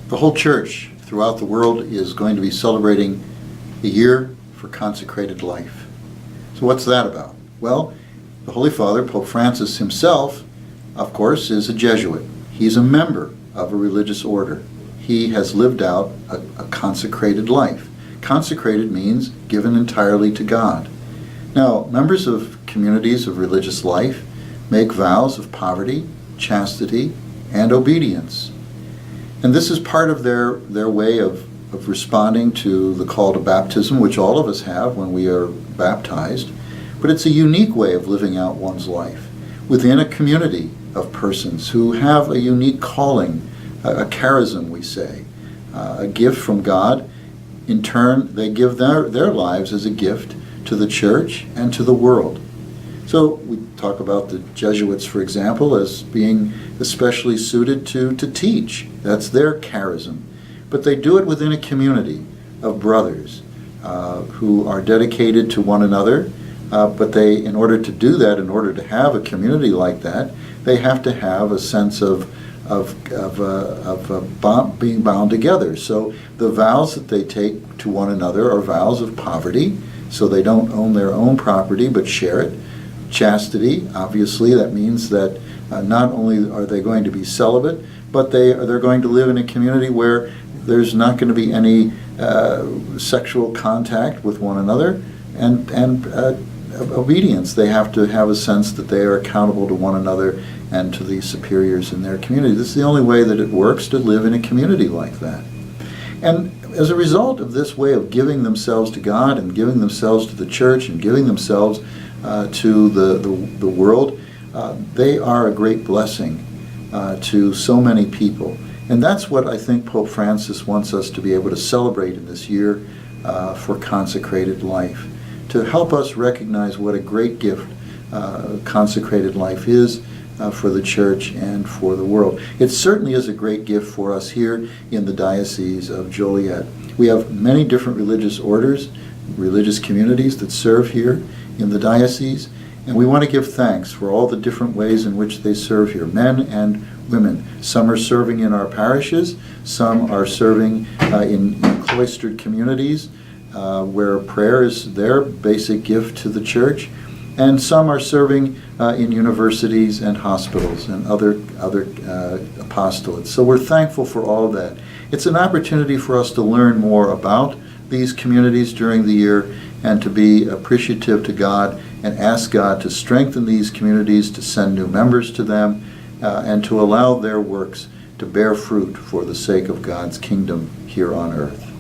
The whole church throughout the world is going to be celebrating the Year for Consecrated Life. So what's that about? Well, the Holy Father, Pope Francis himself, of course, is a Jesuit. He's a member of a religious order. He has lived out a consecrated life. Consecrated means given entirely to God. Now, members of communities of religious life make vows of poverty, chastity, and obedience. And this is part of their way of responding to the call to baptism, which all of us have when we are baptized. But it's a unique way of living out one's life within a community of persons who have a unique calling, a charism, we say, a gift from God. In turn, they give their lives as a gift to the church and to the world. So we talk about the Jesuits, for example, as being especially suited to teach. That's their charism. But they do it within a community of brothers who are dedicated to one another. But they, in order to do that, in order to have a community like that, they have to have a sense of being bound together. So the vows that they take to one another are vows of poverty, so they don't own their own property but share it. Chastity, obviously, that means that not only are they going to be celibate, but they're going to live in a community where there's not going to be any sexual contact with one another, and obedience. They have to have a sense that they are accountable to one another and to the superiors in their community. This is the only way that it works to live in a community like that. And as a result of this way of giving themselves to God and giving themselves to the church and giving themselves to the world, they are a great blessing to so many people. And that's what I think Pope Francis wants us to be able to celebrate in this year for consecrated life, to help us recognize what a great gift consecrated life is for the church and for the world. It certainly is a great gift for us here in the Diocese of Joliet. We have many different religious orders, religious communities that serve here in the diocese, and we want to give thanks for all the different ways in which they serve here, men and women. Some are serving in our parishes, some are serving in cloistered communities where prayer is their basic gift to the church, and some are serving in universities and hospitals and other apostolates. So we're thankful for all of that. It's an opportunity for us to learn more about these communities during the year and to be appreciative to God and ask God to strengthen these communities, to send new members to them, and to allow their works to bear fruit for the sake of God's kingdom here on earth.